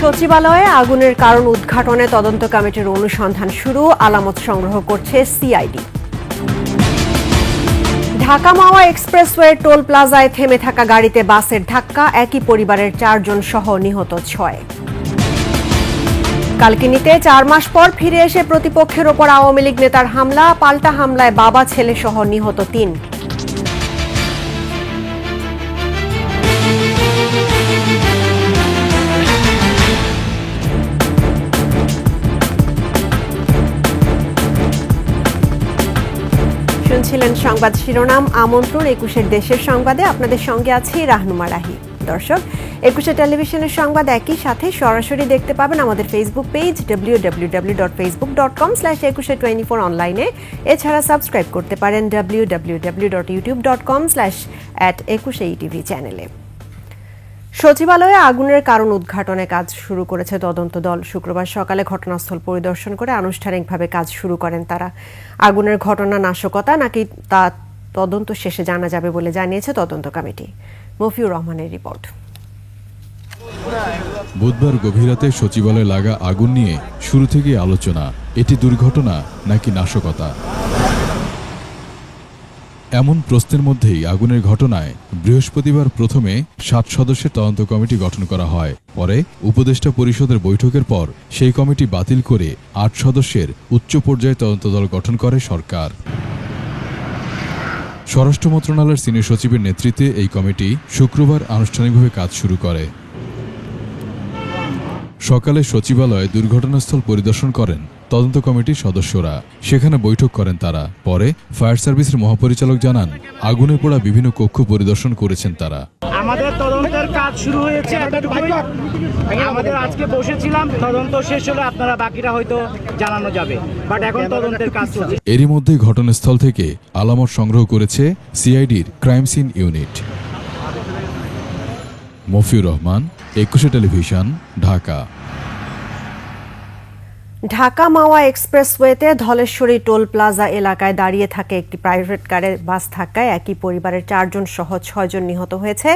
সচিবালয়ে আগুনের কারণ উদ্ঘাটনে তদন্ত কমিটির অনুসন্ধান শুরু, আলামত সংগ্রহ করছে সিআইডি। ঢাকা মাওয়া এক্সপ্রেসওয়ে টোল প্লাজায় থেমে থাকা গাড়িতে বাসের ধাক্কা, একই পরিবারের 4 জন সহ নিহত 6। কালকিনিতে 4 মাস পর ফিরে এসে প্রতিপক্ষের ওপর আওয়ামী লীগ নেতার হামলা, পাল্টা হামলায় বাবা ছেলে সহ নিহত 3। শুনছিলেন সংবাদ শিরোনাম। আমন্ত্রণ 21 দেশের সংবাদে, আপনাদের সঙ্গে আছি রাহনুমা রাহি। দর্শক, 21 টেলিভিশনের সংবাদ একই সাথে সরাসরি দেখতে পাবেন আমাদের ফেসবুক পেজ www.facebook.com/2124 অনলাইনে। এছাড়া সাবস্ক্রাইব করতে পারেন www.youtube.com/@21etv চ্যানেলে। সচিবালয়ে আগুনের কারণ উদ্ঘাটনে কাজ শুরু করেছে তদন্ত দল। শুক্রবার সকালে ঘটনাস্থল পরিদর্শন করে আনুষ্ঠানিকভাবে কাজ শুরু করেন তারা। আগুনের ঘটনা নাশকতা নাকি তা তদন্ত শেষে জানা যাবে বলে জানিয়েছে তদন্ত কমিটি। মফিউর রহমানের রিপোর্ট। বুধবার গভীর রাতে সচিবালয়ে লাগা আগুন নিয়ে শুরু থেকেই আলোচনা, এটি দুর্ঘটনা নাকি নাশকতা। এমন প্রশ্নের মধ্যেই আগুনের ঘটনায় বৃহস্পতিবার প্রথমে 7 সদস্যের তদন্ত কমিটি গঠন করা হয়। পরে উপদেষ্টা পরিষদের বৈঠকের পর সেই কমিটি বাতিল করে 8 সদস্যের উচ্চ পর্যায়ে তদন্ত দল গঠন করে সরকার। স্বরাষ্ট্র মন্ত্রণালয়ের সিনিয়র সচিবের নেতৃত্বে এই কমিটি শুক্রবার আনুষ্ঠানিকভাবে কাজ শুরু করে। সকালে সচিবালয়ে দুর্ঘটনাস্থল পরিদর্শন করেন তদন্ত কমিটির সদস্যরা। সেখানে বৈঠক করেন তারা। পরে ফায়ার সার্ভিসের মহাপরিচালক জানান, আগুনে পোড়া বিভিন্ন কক্ষ পরিদর্শন করেছেন তারা। আমাদের তদন্তের কাজ শুরু হয়েছে। আমাদের আজকে বসেছিলাম, তদন্ত শেষ হলে আপনারা বাকিটা হয়তো জানানো যাবে, বাট এখন তদন্তের কাজ চলছে। এরই মধ্যে ঘটনাস্থল থেকে আলামত সংগ্রহ করেছে সিআইডির crime scene unit. Mofiur Rahman, 21 television, Dhaka. Dhaka Mawa এক্সপ্রেসওয়েতে ধলেশ্বরী টোল প্লাজা এলাকায় দাঁড়িয়ে থাকে একটি প্রাইভেট কারের বাস ধাক্কায় একই পরিবারের 4 জন সহ 6 জন নিহত হয়েছে,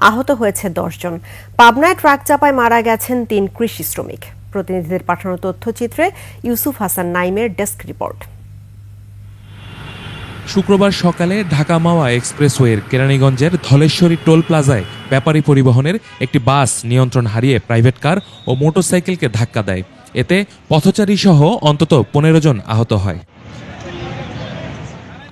আহত হয়েছে 10 জন। পাবনায় ট্রাক চাপায় মারা গেছেন 3 কৃষি শ্রমিক। প্রতিনিধিদের পাঠানো তথ্যচিত্রে ইউসুফ হাসান নাইমের ডেস্ক রিপোর্ট। শুক্রবার সকালে ঢাকা মাওয়া এক্সপ্রেসওয়ের কেরানীগঞ্জের ধলেশ্বরী টোল প্লাজায় ব্যাপারী পরিবহনের একটি বাস নিয়ন্ত্রণ হারিয়ে প্রাইভেট কার ও মোটরসাইকেলকে ধাক্কা দেয়। এতে পথচারী সহ অন্তত 15 জন আহত হয়।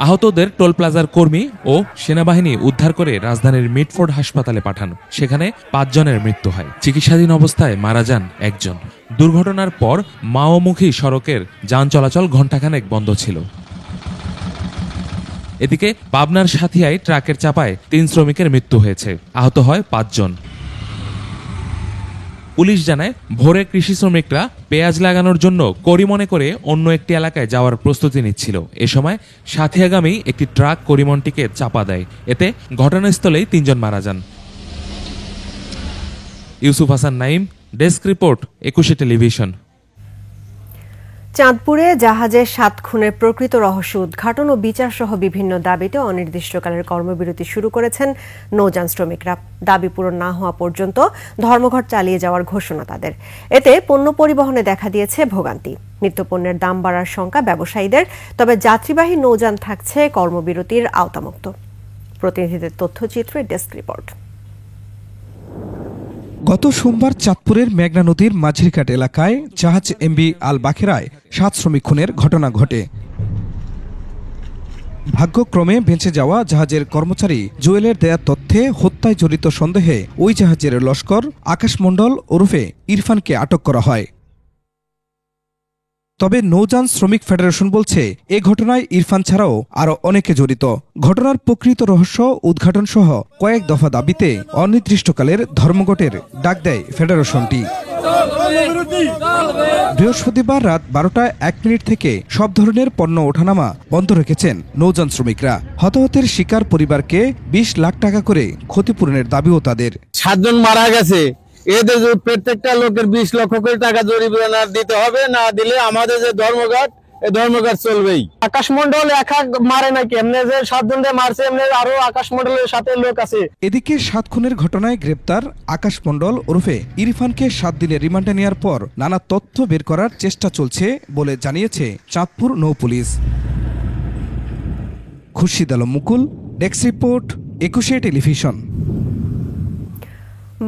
আহতদের টোল প্লাজার কর্মী ও সেনাবাহিনী উদ্ধার করে রাজধানীর মিডফোর্ড হাসপাতালে পাঠান। সেখানে 5 জনের মৃত্যু হয়। চিকিৎসাধীন অবস্থায় মারা যান 1 জন। দুর্ঘটনার পর মাওয়ামুখী সড়কের যান চলাচল ঘণ্টাখানেক বন্ধ ছিল। এদিকে পাবনার সাথিয়ায় ট্রাকের চাপায় 3 শ্রমিকের মৃত্যু হয়েছে, আহত হয় 5 জন। পুলিশ জানায়, ভোরে কৃষি শ্রমিকরা পেঁয়াজ লাগানোর জন্য করিমনে করে অন্য একটি এলাকায় যাওয়ার প্রস্তুতি নিচ্ছিল। এ সময় সাথিয়াগামী একটি ট্রাক করিমনটিকে চাপা দেয়। এতে ঘটনাস্থলেই 3 জন মারা যান। Yusuf Hasan Naim, desk report, 21 television. চাঁদপুরে জাহাজের 7 খুনের প্রকৃত রহস্য উদ্ঘাটন ও বিচার সহ বিভিন্ন দাবিতে অনির্দিষ্টকালের কর্মবিরতি শুরু করেছেন নৌযান শ্রমিকরা। দাবি পূরণ না হওয়া পর্যন্ত ধর্মঘট চালিয়ে যাওয়ার ঘোষণা তাদের। এতে পণ্য পরিবহনে দেখা দিয়েছে ভোগান্তি। নিত্যপণ্যের দাম বাড়ার শঙ্কা ব্যবসায়ীদের, তবে যাত্রীবাহী নৌযান থাকছে কর্মবিরতির আওতামুক্ত। প্রতিনিধিদের তথ্যচিত্রে ডেস্ক রিপোর্ট। গত সোমবার চাঁদপুরের মেঘনা নদীর মাঝিরঘাট এলাকায় জাহাজ এমবি আল বাখেরায় 7 শ্রমিক খুনের ঘটনা ঘটে। ভাগ্যক্রমে বেঁচে যাওয়া জাহাজের কর্মচারী জুয়েলের দেয়া তথ্যে হত্যায় জড়িত সন্দেহে ওই জাহাজের লস্কর আকাশ মণ্ডল ওরফে ইরফানকে আটক করা হয়। তবে নৌযান শ্রমিক ফেডারেশন বলছে, এ ঘটনায় ইরফান ছাড়াও আরও অনেকে জড়িত। ঘটনার প্রকৃত রহস্য উদ্ঘাটন সহ কয়েক দফা দাবিতে অনির্দিষ্টকালের ধর্মঘটের ডাক দেয় ফেডারেশনটি। বৃহস্পতিবার রাত 12টা 1 মিনিট থেকে সব ধরনের পণ্য ওঠানামা বন্ধ রেখেছেন নৌযান শ্রমিকরা। হতাহতের শিকার পরিবারকে 20 লাখ টাকা করে ক্ষতিপূরণের দাবিও তাদের। 7 জন মারা গেছে, এদের প্রত্যেকটা লোকের 20 লক্ষ করে টাকা জরিমানা দিতে হবে, না দিলে আমাদের যে ধর্মঘট এই ধর্মঘট চলবেই। আকাশমন্ডল একা মারে নাকি, এমনি যে 7 জন মারছে এমনি আরো আকাশমন্ডলের সাথে লোক আছে। এদিকে 7 খুনের ঘটনায় গ্রেপ্তার আকাশ মণ্ডল ওরফে ইরফানকে 7 দিনের রিমান্ডে নেওয়ার পর নানা তথ্য বের করার চেষ্টা চলছে বলে জানিয়েছে চাঁদপুর নৌ পুলিশ। খুরশিদ আলম মুকুল, ডেস্ক রিপোর্ট, 21 টেলিভিশন।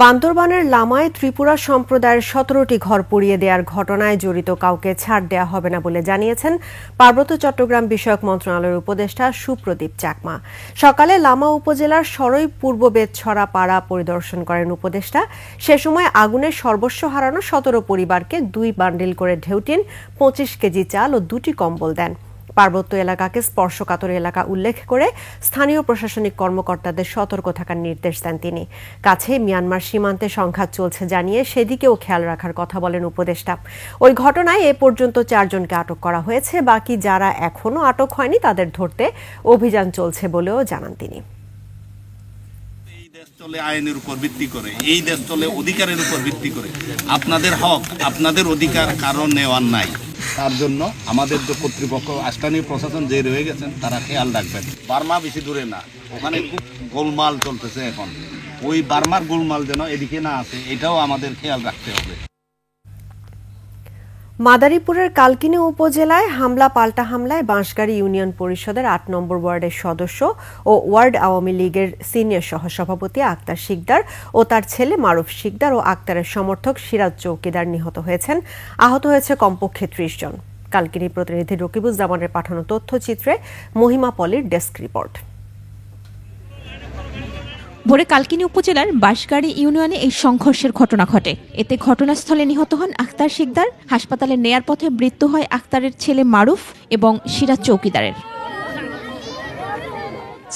বান্দরবানের লামায় ত্রিপুরা সম্প্রদায়ের 17টি ঘর পুড়িয়ে দেওয়ার ঘটনায় জড়িত কাউকে ছাড় দেওয়া হবে না বলে জানিয়েছেন পার্বত্য চট্টগ্রাম বিষয়ক মন্ত্রণালয়ের উপদেষ্টা সুপ্রদীপ চাকমা। সকালে লামা উপজেলার সরই পূর্ব বেতছড়া পাড়া পরিদর্শন করেন উপদেষ্টা। সে সময় আগুনের সর্বস্ব হারানো 17 পরিবারকে 2 বান্ডিল করে ঢেউটিন, 25 কেজি চাল ও 2টি কম্বল দেন। পার্বত্য এলাকাকে স্পর্শকাতর এলাকা উল্লেখ করে স্থানীয় প্রশাসনিক কর্মকর্তাদের সতর্ক থাকার নির্দেশ দেন তিনি। কাছে মিয়ানমার সীমান্তে সংঘাত চলছে জানিয়ে সেদিকেও খেয়াল রাখার কথা বলেন উপদেষ্টা। ওই ঘটনায় এ পর্যন্ত 4 জনকে আটক করা হয়েছে। বাকি যারা এখনো আটক হয়নি তাদের ধরতে অভিযান চলছে বলেও জানান তিনি। এই দেশ চলে আইনের উপর ভিত্তি করে, এই দেশ চলে অধিকারের উপর ভিত্তি করে। আপনাদের হক, আপনাদের অধিকার কারণ নেওয়ার নাই। তার জন্য আমাদের যে কর্তৃপক্ষ, স্থানীয় প্রশাসন যে রয়ে গেছেন তারা খেয়াল রাখবেন। বার্মা বেশি দূরে না, ওখানে খুব গোলমাল চলতেছে এখন। ওই বার্মার গোলমাল যেন এদিকে না আসে, এটাও আমাদের খেয়াল রাখতে হবে। মাদারীপুরের কালকিনি উপজেলায় হামলা পাল্টা হামলায় বাঁশগাড়ী ইউনিয়ন পরিষদের 8 নম্বর ওয়ার্ডের সদস্য ও ওয়ার্ড আওয়ামী লীগের সিনিয়র সহসভাপতি আক্তার শিকদার ও তার ছেলে মারুফ শিকদার ও আক্তারের সমর্থক সিরাজ চৌকিদার নিহত হয়েছেন। আহত হয়েছে কমপক্ষে 30 জন। কালকিনি প্রতিনিধি রকিবুজ্জামানের পাঠানো তথ্যচিত্রে মহিমা পলির ডেস্ক রিপোর্ট। ভোরে কালকিনি উপজেলার বাঁশগাড়ী ইউনিয়নে এই সংঘর্ষের ঘটনা ঘটে। এতে ঘটনাস্থলে নিহত হন আক্তার শিকদার। হাসপাতালে নেয়ার পথে মৃত্যু হয় আক্তারের ছেলে মারুফ এবং সিরাজ চৌকিদারের।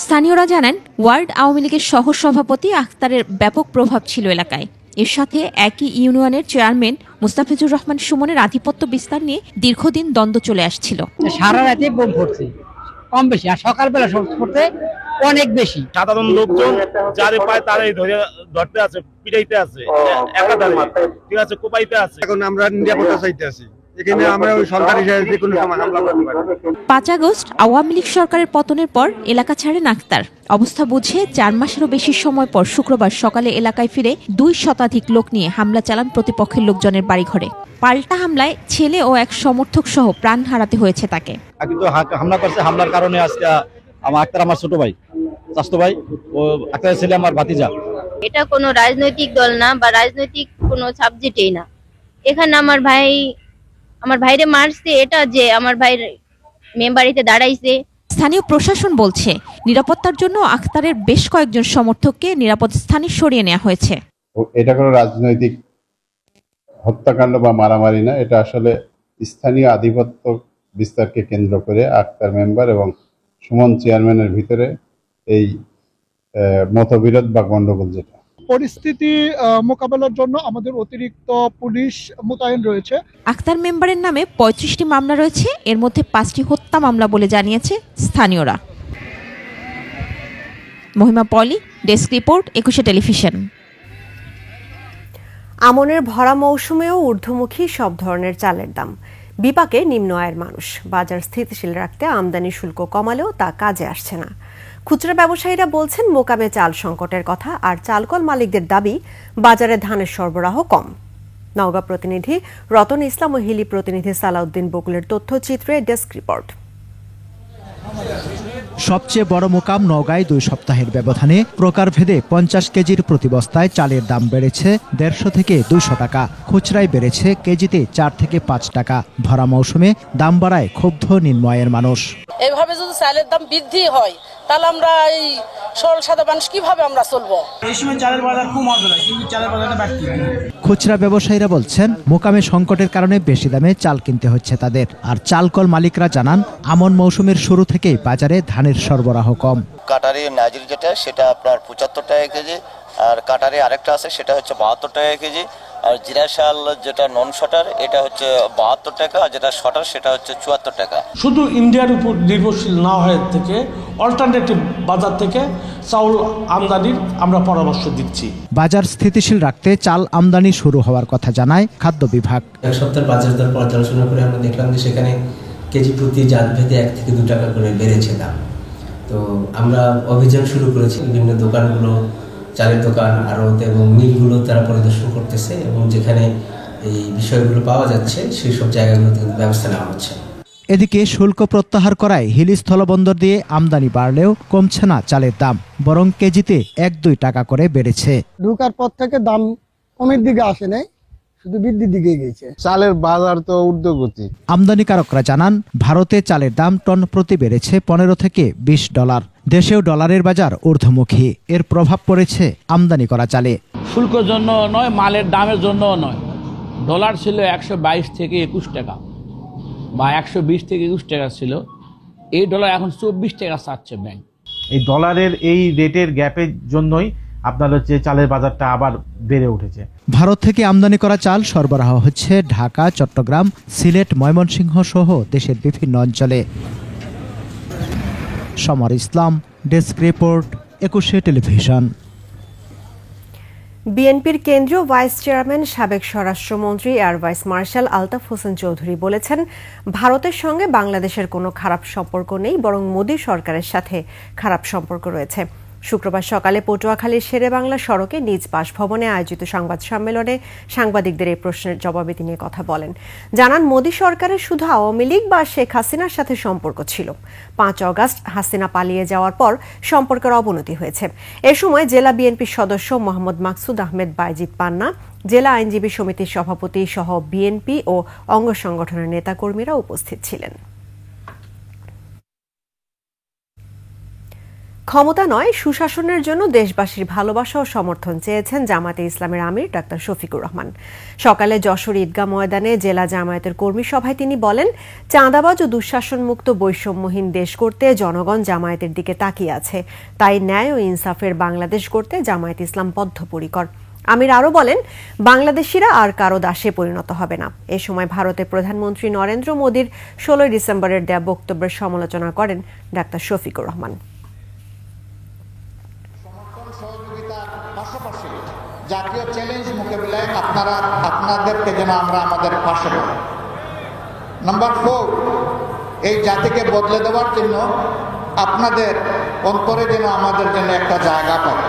স্থানীয়রা জানান, ওয়ার্ড আওয়ামী লীগের সহসভাপতি আক্তারের ব্যাপক প্রভাব ছিল এলাকায়। এর সাথে একই ইউনিয়নের চেয়ারম্যান মুস্তাফিজুর রহমান সুমনের আধিপত্য বিস্তার নিয়ে দীর্ঘদিন দ্বন্দ্ব চলে আসছিল। সারা রাতে বোম পড়ছে, কম বেশি, আর সকালবেলা পড়তে অনেক বেশি। সাধারণ লোকজন যারে পায় তারাই ধরতে আছে, পিটাইতে আছে, একাধারে ঠিক আছে, কোপাইতে আছে। এখন আমরা নিরাপত্তা চাইতে আছি, এখানে আমরা ওই সরকারি যে কোনো সময় হামলা করতে পারি। 5 আগস্ট আওয়ামী লীগ সরকারের পতনের পর এলাকা ছাড়েন আক্তার। অবস্থা বুঝে 4 মাসেরও বেশি সময় পর শুক্রবার সকালে এলাকায় ফিরে 2 শতাধিক লোক নিয়ে হামলা চালান প্রতিপক্ষের লোকজনের বাড়িঘরে। পাল্টা হামলায় ছেলে ও এক সমর্থক সহ প্রাণ হারাতে হয়েছে তাকে। কিন্তু হামলা করছে, হামলার কারণে আজকে আমার আক্তার আমার ছোট ভাই, চাচতো ভাই, ও আক্তারের ছেলে আমার ভাতিজা। এটা কোনো রাজনৈতিক দল না বা রাজনৈতিক কোনো সাবজেক্টই না। এখানে আমার ভাইরে মারছে, এটা যে আমার ভাইয়ের মেম্বারিতে দাঁড়াইছে। স্থানীয় প্রশাসন বলছে, নিরাপত্তার জন্য আক্তারের বেশ কয়েকজন সমর্থককে নিরাপদ স্থানে সরিয়ে নেওয়া হয়েছে। এটা কোনো রাজনৈতিক হত্যাকাণ্ড বা মারামারি না, এটা আসলে স্থানীয় আধিপত্য বিস্তারকে কেন্দ্র করে আক্তার মেম্বার এবং সুমন চেয়ারম্যানের ভিতরে এই মতবিরোধ বা গন্ডগোল। যেটা পরিস্থিতি মোকাবেলার জন্য আমাদের অতিরিক্ত পুলিশ মোতায়েন রয়েছে। আক্তার মেম্বারের নামে 35টি মামলা রয়েছে, এর মধ্যে 5টি হত্যা মামলা বলে জানিয়েছে স্থানীয়রা। মহিমা পলি, ডেস্ক রিপোর্ট, 21 টেলিভিশন। আমনের ভরা মৌসুমেও ঊর্ধ্বমুখী সব ধরনের চালের দাম। বিপাকে নিম্ন আয়ের মানুষ। বাজার স্থিতিশীল রাখতে আমদানি শুল্ক কমালেও তা কাজে আসছে না। খুচরা ব্যবসায়ীরা বলছেন মোকামে চাল সংকটের কথা, আর চালকল মালিকদের দাবি বাজারে ধানের সরবরাহ কম। নওগাঁ প্রতিনিধি রতন ইসলাম ও হিলি প্রতিনিধি সালাউদ্দিন বকুলের তথ্যচিত্রে ডেস্ক রিপোর্ট। সবচেয়ে বড় মোকাম নওগাঁয় 2 সপ্তাহের ব্যবধানে প্রকারভেদে 50 কেজির প্রতি বস্তায় চালের দাম বেড়েছে 150 থেকে 200 টাকা। খুচরায় বেড়েছে কেজিতে 4 থেকে 5 টাকা। ভরা মৌসুমে দাম বাড়ায় ক্ষুব্ধ নিম্ন আয়ের মানুষ। এইভাবে যদি চালের দাম বৃদ্ধি হয় তাহলে আমরা এই সরল সাদা মানুষ কিভাবে আমরা চলবো? এই সময় চালের বাজার কম হবে না, কিন্তু চালের বাজারটা বাড়তি। খুচরা ব্যবসায়ীরা বলছেন, মোকামে সংকটের কারণে বেশি দামে চাল কিনতে হচ্ছে তাদের। আর চালকল মালিকরা জানান, আমন মৌসুমের শুরু থেকেই বাজারে ধানের সরবরাহ কম। কাটারি নাজির যেটা, সেটা আপনার 75 টাকা কেজি, আর কাটারি আরেকটা আছে সেটা হচ্ছে 72 টাকা কেজি, আর জিরা শাল যেটা নন শটার এটা হচ্ছে 72 টাকা, আর যেটা শটার সেটা হচ্ছে 74 টাকা। শুধু ইন্ডিয়ার উপর নির্ভরশীল না হয়ে থেকে অল্টারনেটিভ বাজার থেকে চাউল আমদানির আমরা পরামর্শ দিচ্ছি। বাজার স্থিতিশীল রাখতে চাল আমদানি শুরু হওয়ার কথা জানায় খাদ্য বিভাগ। এক সপ্তাহের বাজার দর পর্যালোচনা করে আমরা দেখলাম যে সেখানে কেজি প্রতি জাতভেদে 1 থেকে 2 টাকা করে বেড়েছে দাম। তো আমরা অভিযান শুরু করেছি, বিভিন্ন দোকানগুলো, চালের দোকান, আড়ত এবং মিলগুলো তারা পরিদর্শন করতেছে এবং যেখানে এই বিষয়গুলো পাওয়া যাচ্ছে সেই সব জায়গাগুলোতে ব্যবস্থা নেওয়া হচ্ছে। এদিকে শুল্ক প্রত্যাহার করায় হিলি স্থলবন্দর দিয়ে আমদানি বাড়লেও কমছে না চালের দাম, বরং কেজিতে 1-2 টাকা করে বেড়েছে। ঢোকার পর থেকে দাম কমের দিকে আসে নাই, শুধু বৃদ্ধির দিকে গেছে। চালের বাজার তো ঊর্ধ্বগতি। আমদানিকারকরা জানান, ভারতে চালের দাম টন প্রতি বেড়েছে $15 থেকে $20। দেশেও ডলারের বাজার ঊর্ধ্বমুখী, এর প্রভাব পড়েছে আমদানি করা চালে। শুল্কের জন্য নয়, মালের দামের জন্য নয়। ডলার ছিল 122 থেকে 21 টাকা বা 120 থেকে 21 টাকা ছিল, এই ডলার এখন 24 টাকা চাচ্ছে ব্যাংক। এই ডলারের এই রেটের গ্যাপের জন্যই আপনার হচ্ছে চালের বাজারটা আবার বেড়ে উঠেছে। ভারত থেকে আমদানি করা চাল সরবরাহ হচ্ছে ঢাকা, চট্টগ্রাম, সিলেট, ময়মনসিংহ সহ দেশের বিভিন্ন অঞ্চলে। সমর ইসলাম, ডেস্ক রিপোর্ট, 21 টেলিভিশন। বিএনপির কেন্দ্রীয় ভাইস চেয়ারম্যান সাবেক স্বরাষ্ট্রমন্ত্রী air vice marshal Altaf Hossain Chowdhury বলেছেন, ভারতের সঙ্গে বাংলাদেশের কোনো খারাপ সম্পর্ক নেই, বরং মোদী সরকারের সাথে খারাপ সম্পর্ক রয়েছে। শুক্রবার সকালে পটুয়াখালীর শেরেবাংলা সড়কে নিজ বাসভবনে আয়োজিত সংবাদ সম্মেলনে সাংবাদিকদের এই প্রশ্নের জবাবে তিনি কথা বলেন। জানান, মোদী সরকারের শুধু আওয়ামী লীগ বা শেখ হাসিনার সাথে সম্পর্ক ছিল। 5 অগস্ট হাসিনা পালিয়ে যাওয়ার পর সম্পর্কের অবনতি হয়েছে। এ সময় জেলা বিএনপির সদস্য মোহাম্মদ মাকসুদ আহমেদ বাইজিদ পান্না, জেলা আইনজীবী সমিতির সভাপতি সহ বিএনপি ও অঙ্গ সংগঠনের নেতাকর্মীরা উপস্থিত ছিলেন। ক্ষমতা নয়, সুশাসনের জন্য দেশবাসীর ভালোবাসা ও সমর্থন চেয়েছেন জামায়াতে ইসলামের আমির ডাক্তার শফিকুর রহমান। সকালে যশোর ঈদগাহ ময়দানে জেলা জামায়াতের কর্মী সভায় তিনি বলেন, চাঁদাবাজ ও দুঃশাসনমুক্ত বৈষম্যহীন দেশ করতে জনগণ জামায়াতের দিকে তাকিয়ে আছে, তাই ন্যায় ও ইনসাফের বাংলাদেশ গড়তে জামায়াত ইসলাম বদ্ধপরিকর। আমির আরও বলেন, বাংলাদেশিরা আর কারো দাসে পরিণত হবে না। এ সময় ভারতের প্রধানমন্ত্রী নরেন্দ্র মোদীর 16 ডিসেম্বরের দেয়া বক্তব্যের সমালোচনা করেন ডাক্তার শফিকুর রহমান। জাতীয় চ্যালেঞ্জ মোকাবিলায় আপনাদেরকে যেন আমরা আমাদের পাশে পাই। নাম্বার 4, এই জাতিকে বদলে দেওয়ার জন্য আপনাদের অন্তরে যেন আমাদের জন্য একটা জায়গা পায়।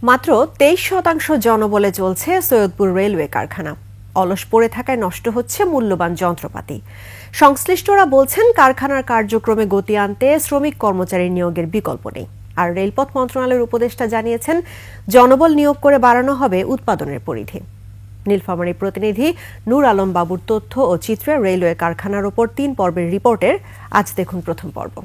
মাত্র 23% জনবলে চলছে সৈয়দপুর রেলওয়ে কারখানা। অলস পড়ে থাকায় নষ্ট হচ্ছে মূল্যবান যন্ত্রপাতি। সংশ্লিষ্টরা বলছেন, কারখানার কার্যক্রমে গতি আনতে শ্রমিক কর্মচারী নিয়োগের বিকল্প নেই। আর রেলপথ মন্ত্রণালয়ের উপদেষ্টা জানিয়েছেন, জনবল নিয়োগ করে বাড়ানো হবে উৎপাদনের পরিধি। নীলফামারী প্রতিনিধি নূর আলম বাবুর তথ্য ও চিত্রে রেলওয়ে কারখানার উপর 3 পর্বের রিপোর্টের আজ দেখুন প্রথম পর্ব।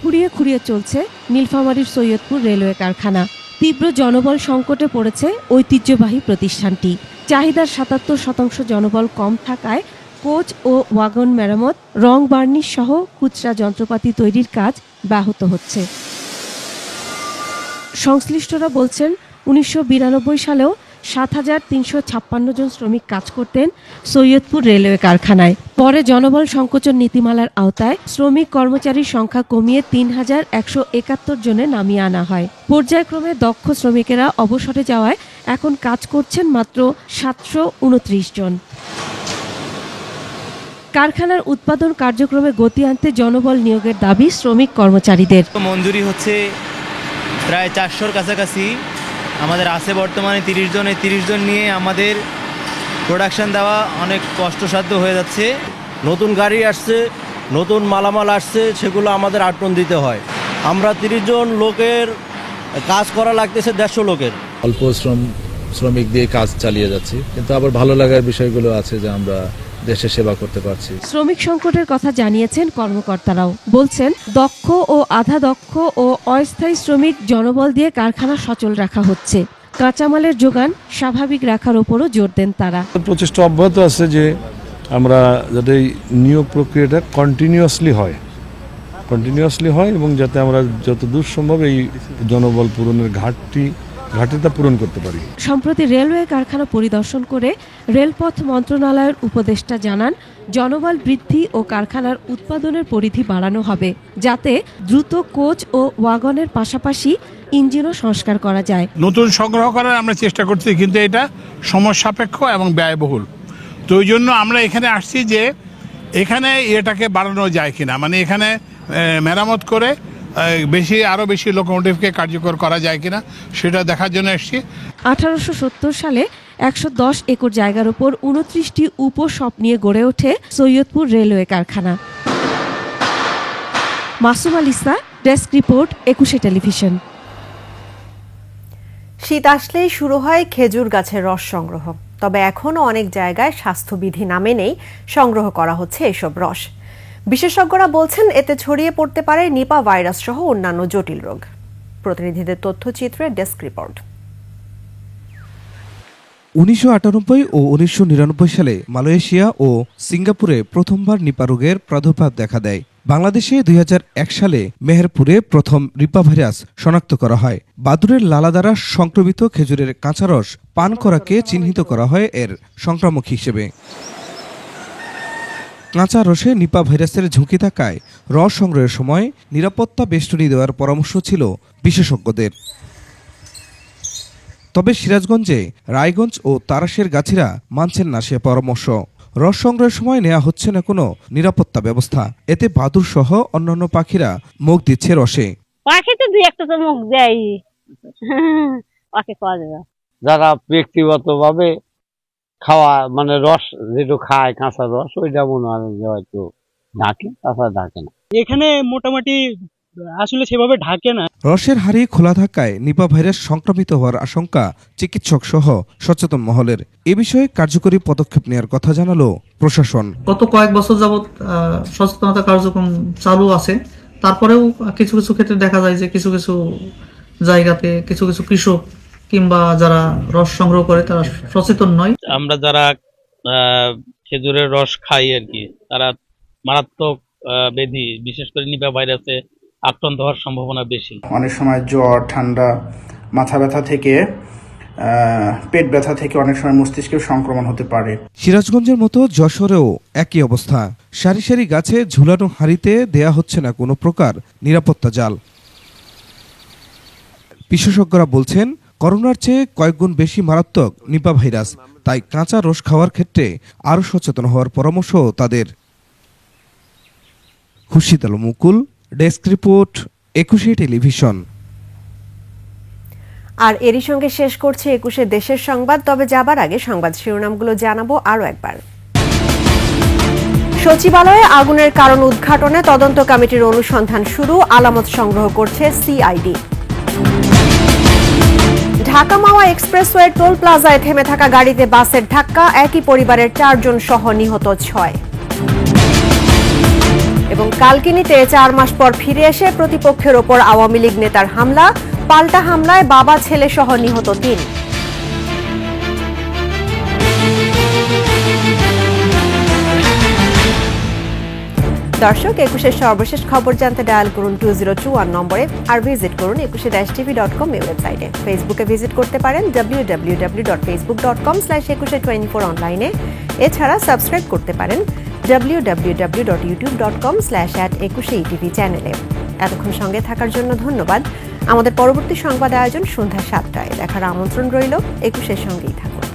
খুঁড়িয়ে খুঁড়িয়ে চলছে নীলফামারীর সৈয়দপুর রেলওয়ে কারখানা। তীব্র জনবল সংকটে পড়েছে ঐতিহ্যবাহী প্রতিষ্ঠানটি। চাহিদার 77% জনবল কম থাকায় কোচ ও ওয়াগন মেরামত, রং বার্নিশ সহ খুচরা যন্ত্রপাতি তৈরির কাজ ব্যাহত হচ্ছে। সংশ্লিষ্টরা বলছেন, 1992 সালেও 7356 জন শ্রমিক কাজ করতেন সৈয়দপুর রেলওয়ে কারখানায়। পরে জনবল সংকোচন নীতিমালার আওতায় শ্রমিক কর্মচারীর সংখ্যা কমিয়ে 3171 জনে নামিয়ে আনা হয়। পর্যায়ক্রমে দক্ষ শ্রমিকেরা অবসরে যাওয়ায় এখন কাজ করছেন মাত্র 729 জন। কারখানার উৎপাদন কার্যক্রমে গতি আনতে জনবল নিয়োগের দাবি শ্রমিক কর্মচারীদের। মঞ্জুরি হচ্ছে প্রায় 400-র কাছাকাছি। আমাদের আছে বর্তমানে 30 জন। এই 30 জন নিয়ে আমাদের প্রোডাকশন দেওয়া অনেক কষ্টসাধ্য হয়ে যাচ্ছে। নতুন গাড়ি আসছে, নতুন মালামাল আসছে, সেগুলো আমাদের আটন দিতে হয়। আমরা 30 জন লোকের কাজ করা লাগতেছে 150 লোকের। অল্প শ্রমিক দিয়ে কাজ চালিয়ে যাচ্ছি, কিন্তু আবার ভালো লাগার বিষয়গুলো আছে যে আমরা দেশের সেবা করতে পারছি। শ্রমিক সংকটের কথা জানিয়েছেন কর্মকর্তারাও। বলছেন, দক্ষ ও আধা দক্ষ ও অস্থায়ী শ্রমিক জনবল দিয়ে কারখানা সচল রাখা হচ্ছে। কাঁচামালের যোগান স্বাভাবিক রাখার উপরও জোর দেন তারা। প্রচেষ্টা অব্যাহত আছে যে আমরা যাতে নিয়োগ প্রক্রিয়াটা কন্টিনিউয়াসলি হয় এবং যাতে আমরা যত দূর সম্ভব এই জনবল পূরণের ঘাটতিটা পূরণ করতে পারি। সম্প্রতি রেলওয়ে কারখানা পরিদর্শন করে রেলপথ মন্ত্রণালয়ের উপদেষ্টা জানান, জনবল বৃদ্ধি ও কারখানার উৎপাদনের পরিধি বাড়ানো হবে, যাতে দ্রুত কোচ ও ওয়াগনের পাশাপাশি ইঞ্জিনও সংস্কার করা যায়। নতুন সংগ্রহ করার আমরা চেষ্টা করছি, কিন্তু এটা সময় সাপেক্ষ এবং ব্যয়বহুল। তো ওই জন্য আমরা এখানে আসছি যে এখানে এটাকে বাড়ানো যায় কিনা, মানে এখানে মেরামত করে আরো বেশি লোকোমোটিভকে কার্যকর করা যায় কিনা সেটা দেখার জন্য এসেছি। 1870 সালে 110 একর জায়গার উপর 29টি উপশপ নিয়ে গড়ে ওঠে সৈয়দপুর রেলওয়ে কারখানা। Masum আলিসা, desk report, 21 television. শীত আসলেই শুরু হয় খেজুর গাছের রস সংগ্রহ, তবে এখনও অনেক জায়গায় স্বাস্থ্যবিধি না মেনেই সংগ্রহ করা হচ্ছে এসব রস। বিশেষজ্ঞরা বলছেন এতে ছড়িয়ে পড়তে পারে নিপা ভাইরাস সহ অন্যান্য জটিল রোগ। প্রতিনিধিদের তথ্যচিত্রে ডেস্ক রিপোর্ট। 1998 ও 1999 সালে মালয়েশিয়া ও সিঙ্গাপুরে প্রথমবার নিপা রোগের প্রাদুর্ভাব দেখা দেয়। বাংলাদেশে 2001 সালে মেহেরপুরে প্রথম নিপা ভাইরাস শনাক্ত করা হয়। বাদুড়ের লালা দ্বারা সংক্রমিত খেজুরের কাঁচা রস পান করাকে চিহ্নিত করা হয় এর সংক্রামক হিসেবে। কাঁচা রসে নিপা ভাইরাসের ঝুঁকি থাকায় রস সংগ্রহের সময় নিরাপত্তা বেষ্টনী দেওয়ার পরামর্শ ছিল বিশেষজ্ঞদের। তবে সিরাজগঞ্জে রায়গঞ্জ ও তারাশের গাছিরা মানছেন না সে পরামর্শ। রস সংগ্রহের সময় নেওয়া হচ্ছে না কোনো নিরাপত্তা ব্যবস্থা। এতে বাদুড় সহ অন্যান্য পাখিরা মুখ দিচ্ছে রসে। পাখি তো দুই একটা তো মুখ দেয়, পাখি খাওয়া যাবে। যারা ব্যক্তিগতভাবে খাওয়া মানে রস যেটা খায় কাঁচা রস, ওইটা মনে হয় যে হয়তো ঢাকে, তাছাড়া ঢাকে না। এখানে মোটামুটি আসলে সেভাবে ঢাকে না। রসের হাড়ি খোলা থাকায় নিপা ভাইরাস সংক্রমিত হওয়ার আশঙ্কা চিকিৎসক সহ সচেতন মহলের। এ বিষয়ে কার্যকরী পদক্ষেপ নেওয়ার কথা জানালো প্রশাসন। গত কয়েক বছর যাবৎ সচেতনতা কার্যক্রম চালু আছে, তারপরেও কিছু কিছু ক্ষেত্রে দেখা যায় যে কিছু কিছু জায়গাতে কিছু কিছু কৃষক কিংবা যারা রস সংগ্রহ করে তারা সচেতন নয়। আমরা যারা খেজুরের রস খাই আর কি, তারা মারাত্মক ব্যাধি বিশেষ করে নিপা ভাইরাসে আক্রান্ত হওয়ার সম্ভাবনা বেশি। অনেক সময় জ্বর, ঠান্ডা, মাথা ব্যথা থেকে পেট ব্যথা থেকে অনেক সময় মস্তিষ্কের সংক্রমণ হতে পারে। সিরাজগঞ্জের মতো যশোরেও একই অবস্থা। সারি সারি গাছে ঝুলানো হাড়িতে দেয়া হচ্ছে না কোনো প্রকার নিরাপত্তা জাল। বিশেষজ্ঞরা বলছেন করোনার চেয়ে কয়েকগুণ বেশি মারাত্মক নিপা ভাইরাস, তাই কাঁচা রস খাওয়ার ক্ষেত্রে আরও সচেতন হওয়ার পরামর্শ তাদের। খুরশিদ আলম মুকুল, ডেস্ক রিপোর্ট, 21 টেলিভিশন। আর এরই সঙ্গে শেষ করছে 21 দেশের সংবাদ। তবে যাবার আগে সংবাদ শিরোনামগুলো জানাবো আরো একবার। সচিবালয়ে আগুনের কারণ উদ্ঘাটনে তদন্ত কমিটির অনুসন্ধান শুরু, আলামত সংগ্রহ করছে সিআইডি। ঢাকা মাওয়া এক্সপ্রেসওয়ে টোল প্লাজায় থেমে থাকা গাড়িতে বাসের ধাক্কা, একই পরিবারের 4 জন সহ নিহত 6। এবং কালকিনিতে 4 মাস পর ফিরে এসে প্রতিপক্ষের ওপর আওয়ামী লীগ নেতার হামলা, পাল্টা হামলায় বাবা ছেলে সহ নিহত 3। দর্শক, 21 সর্বশেষ খবর জানতে ডায়াল করুন 2021 নম্বরে, আর ভিজিট করুন 21-tv.com ওয়েবসাইটে। ফেসবুকে ভিজিট করতে পারেন www.facebook.com/2124 অনলাইনে। এছাড়া সাবস্ক্রাইব করতে পারেন www.youtube.com/@21etv চ্যানেলে। এতক্ষণ সঙ্গে থাকার জন্য ধন্যবাদ। আমাদের পরবর্তী সংবাদ আয়োজন সন্ধ্যা 7টায় দেখার আমন্ত্রণ রইল। 21-এর সঙ্গেই থাকুন।